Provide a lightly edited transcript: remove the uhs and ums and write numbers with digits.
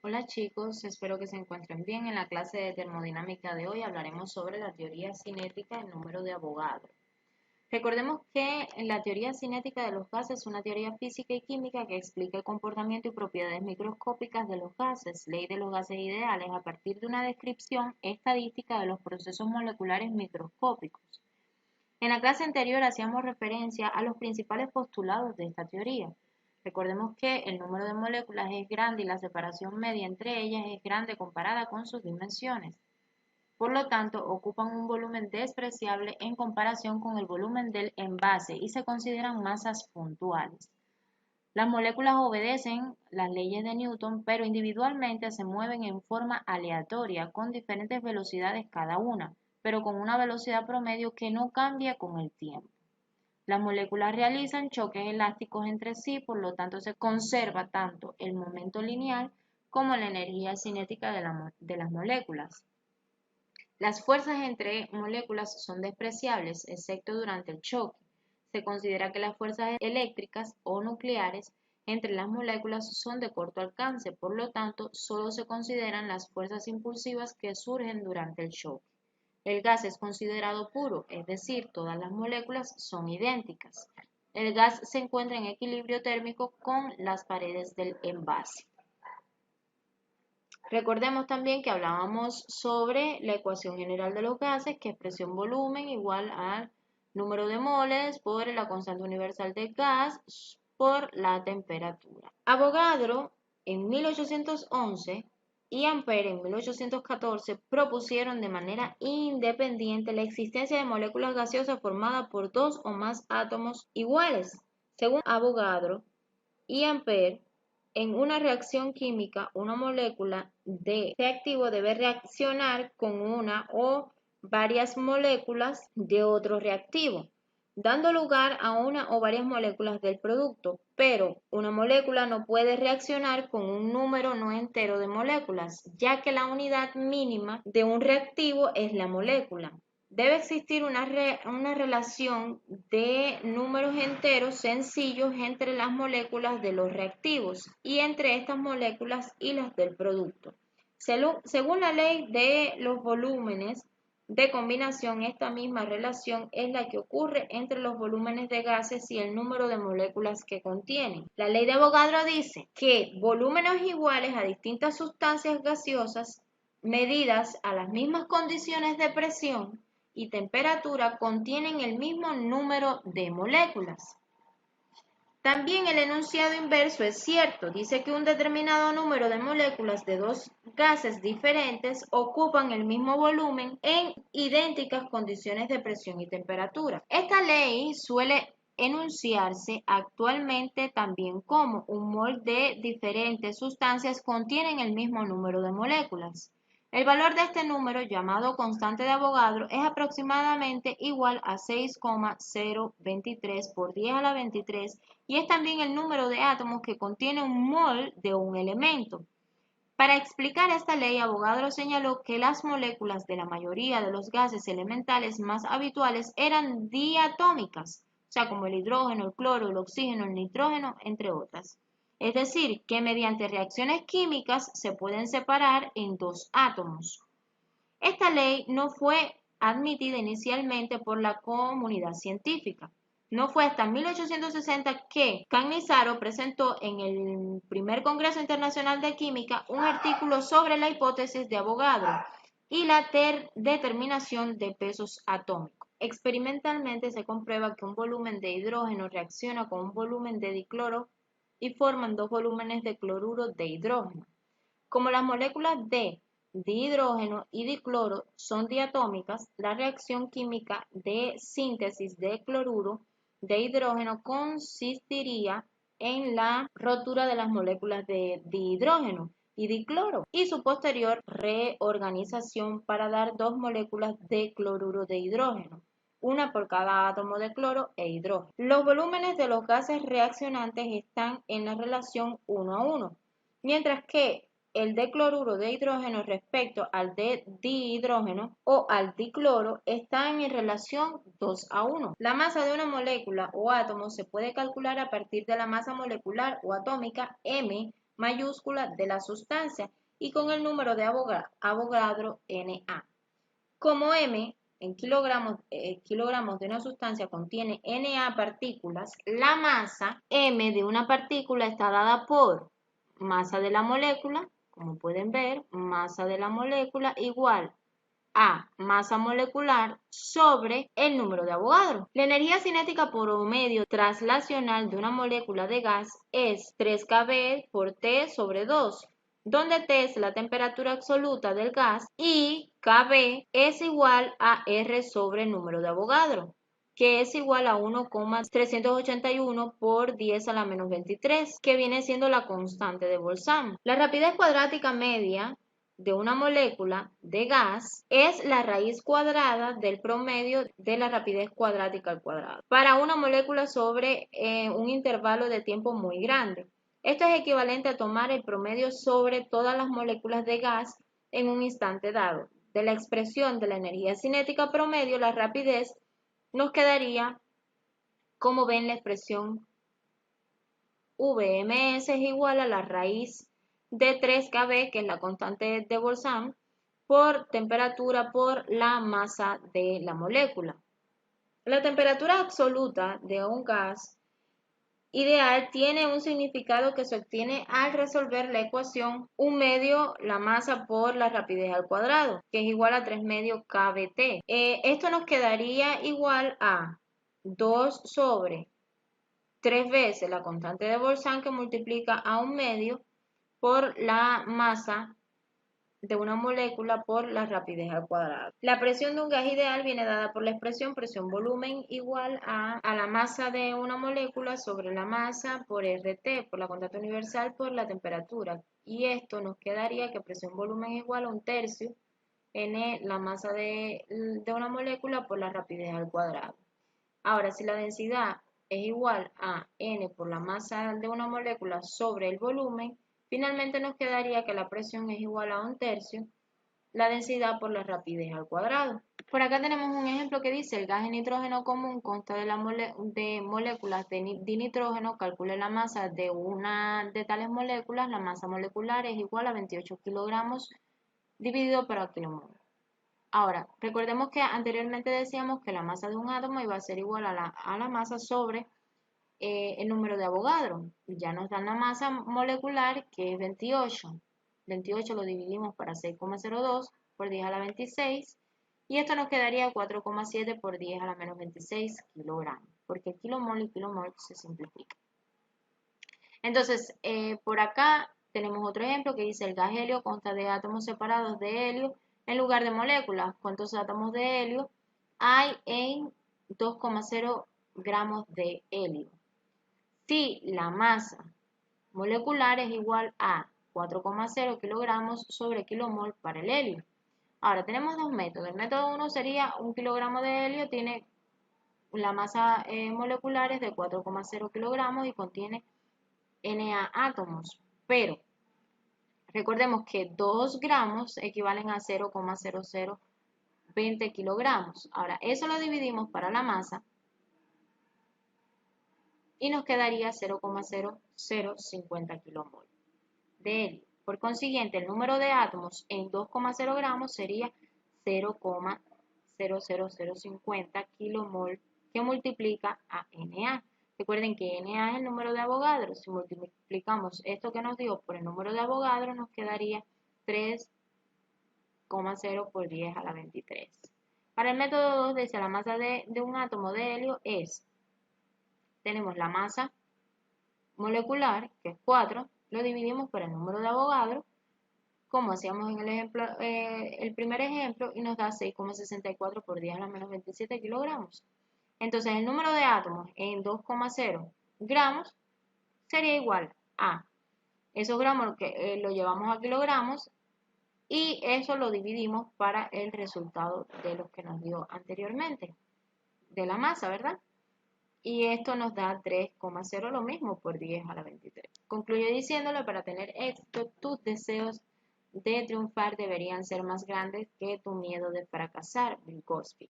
Hola chicos, espero que se encuentren bien. En la clase de termodinámica de hoy hablaremos sobre la teoría cinética del número de Avogadro. Recordemos que la teoría cinética de los gases es una teoría física y química que explica el comportamiento y propiedades microscópicas de los gases, ley de los gases ideales, a partir de una descripción estadística de los procesos moleculares microscópicos. En la clase anterior hacíamos referencia a los principales postulados de esta teoría. Recordemos que el número de moléculas es grande y la separación media entre ellas es grande comparada con sus dimensiones. Por lo tanto, ocupan un volumen despreciable en comparación con el volumen del envase y se consideran masas puntuales. Las moléculas obedecen las leyes de Newton, pero individualmente se mueven en forma aleatoria con diferentes velocidades cada una, pero con una velocidad promedio que no cambia con el tiempo. Las moléculas realizan choques elásticos entre sí, por lo tanto se conserva tanto el momento lineal como la energía cinética de las moléculas. Las fuerzas entre moléculas son despreciables, excepto durante el choque. Se considera que las fuerzas eléctricas o nucleares entre las moléculas son de corto alcance, por lo tanto, solo se consideran las fuerzas impulsivas que surgen durante el choque. El gas es considerado puro, es decir, todas las moléculas son idénticas. El gas se encuentra en equilibrio térmico con las paredes del envase. Recordemos también que hablábamos sobre la ecuación general de los gases, que es presión volumen igual al número de moles por la constante universal del gas por la temperatura. Avogadro en 1811 y Ampère en 1814 propusieron de manera independiente la existencia de moléculas gaseosas formadas por dos o más átomos iguales. Según Avogadro y Ampère, en una reacción química, una molécula de reactivo debe reaccionar con una o varias moléculas de otro reactivo, dando lugar a una o varias moléculas del producto, pero una molécula no puede reaccionar con un número no entero de moléculas, ya que la unidad mínima de un reactivo es la molécula. Debe existir una relación de números enteros sencillos entre las moléculas de los reactivos y entre estas moléculas y las del producto. Según la ley de los volúmenes de combinación, esta misma relación es la que ocurre entre los volúmenes de gases y el número de moléculas que contienen. La ley de Avogadro dice que volúmenes iguales a distintas sustancias gaseosas medidas a las mismas condiciones de presión y temperatura contienen el mismo número de moléculas. También el enunciado inverso es cierto, dice que un determinado número de moléculas de dos gases diferentes ocupan el mismo volumen en idénticas condiciones de presión y temperatura. Esta ley suele enunciarse actualmente también como un mol de diferentes sustancias contienen el mismo número de moléculas. El valor de este número, llamado constante de Avogadro, es aproximadamente igual a 6,023 por 10 a la 23 y es también el número de átomos que contiene un mol de un elemento. Para explicar esta ley, Avogadro señaló que las moléculas de la mayoría de los gases elementales más habituales eran diatómicas, o sea, como el hidrógeno, el cloro, el oxígeno, el nitrógeno, entre otras. Es decir, que mediante reacciones químicas se pueden separar en dos átomos. Esta ley no fue admitida inicialmente por la comunidad científica. No fue hasta 1860 que Cannizzaro presentó en el primer Congreso Internacional de Química un artículo sobre la hipótesis de Avogadro y la determinación de pesos atómicos. Experimentalmente se comprueba que un volumen de hidrógeno reacciona con un volumen de dicloro y forman dos volúmenes de cloruro de hidrógeno. Como las moléculas de dihidrógeno y dicloro son diatómicas, la reacción química de síntesis de cloruro de hidrógeno consistiría en la rotura de las moléculas de dihidrógeno y dicloro y su posterior reorganización para dar dos moléculas de cloruro de hidrógeno, una por cada átomo de cloro e hidrógeno. Los volúmenes de los gases reaccionantes están en la relación 1 a 1, mientras que el de cloruro de hidrógeno respecto al de dihidrógeno o al dicloro están en relación 2 a 1. La masa de una molécula o átomo se puede calcular a partir de la masa molecular o atómica m mayúscula de la sustancia y con el número de Avogadro Na. Como M en kilogramos de una sustancia contiene Na partículas, la masa M de una partícula está dada por masa de la molécula, como pueden ver, masa de la molécula igual a masa molecular sobre el número de Avogadro. La energía cinética por medio traslacional de una molécula de gas es 3kB por T sobre 2, donde T es la temperatura absoluta del gas y Kb es igual a R sobre el número de Avogadro, que es igual a 1,381 por 10 a la menos 23, que viene siendo la constante de Boltzmann. La rapidez cuadrática media de una molécula de gas es la raíz cuadrada del promedio de la rapidez cuadrática al cuadrado para una molécula sobre un intervalo de tiempo muy grande. Esto es equivalente a tomar el promedio sobre todas las moléculas de gas en un instante dado. De la expresión de la energía cinética promedio, la rapidez nos quedaría, como ven, la expresión Vms es igual a la raíz de 3kB, que es la constante de Boltzmann, por temperatura por la masa de la molécula. La temperatura absoluta de un gas ideal tiene un significado que se obtiene al resolver la ecuación 1 medio la masa por la rapidez al cuadrado, que es igual a 3 medio kBt. Esto nos quedaría igual a 2 sobre 3 veces la constante de Boltzmann, que multiplica a 1 medio por la masa de una molécula por la rapidez al cuadrado. La presión de un gas ideal viene dada por la expresión presión-volumen igual a la masa de una molécula sobre la masa por RT, por la constante universal por la temperatura. Y esto nos quedaría que presión-volumen es igual a 1/3 N, la masa de una molécula por la rapidez al cuadrado. Ahora, si la densidad es igual a N por la masa de una molécula sobre el volumen, finalmente nos quedaría que la presión es igual a 1/3 la densidad por la rapidez al cuadrado. Por acá tenemos un ejemplo que dice: el gas de nitrógeno común consta de moléculas de dinitrógeno, calcule la masa de una de tales moléculas, la masa molecular es igual a 28 kilogramos dividido por kilomol. Ahora, recordemos que anteriormente decíamos que la masa de un átomo iba a ser igual a la masa sobre el número de Avogadro. Ya nos dan la masa molecular, que es 28. 28 lo dividimos para 6,02 por 10 a la 26. Y esto nos quedaría 4,7 por 10 a la menos 26 kilogramos, porque kilomol y kilomol se simplifican. Entonces, por acá tenemos otro ejemplo que dice: el gas helio consta de átomos separados de helio en lugar de moléculas. ¿Cuántos átomos de helio hay en 2,0 gramos de helio? Si la masa molecular es igual a 4,0 kilogramos sobre kilomol para el helio. Ahora, tenemos dos métodos. El método 1 sería: 1 kilogramo de helio tiene la masa molecular es de 4,0 kilogramos y contiene Na átomos, pero recordemos que 2 gramos equivalen a 0,0020 kilogramos. Ahora, eso lo dividimos para la masa y nos quedaría 0,0050 kilomol de helio. Por consiguiente, el número de átomos en 2,0 gramos sería 0,00050 kilomol, que multiplica a Na. Recuerden que Na es el número de Avogadro. Si multiplicamos esto que nos dio por el número de Avogadro, nos quedaría 3,0 por 10 a la 23. Para el método 2 dice: la masa de un átomo de helio es, tenemos la masa molecular, que es 4, lo dividimos por el número de Avogadro, como hacíamos en el ejemplo, el primer ejemplo, y nos da 6,64 por 10 a la menos 27 kilogramos. Entonces, el número de átomos en 2,0 gramos sería igual a esos gramos que lo llevamos a kilogramos y eso lo dividimos para el resultado de lo que nos dio anteriormente, de la masa, ¿verdad? Y esto nos da 3,0, lo mismo, por 10 a la 23. Concluyo diciéndole: para tener éxito, tus deseos de triunfar deberían ser más grandes que tu miedo de fracasar. Bill Cosby.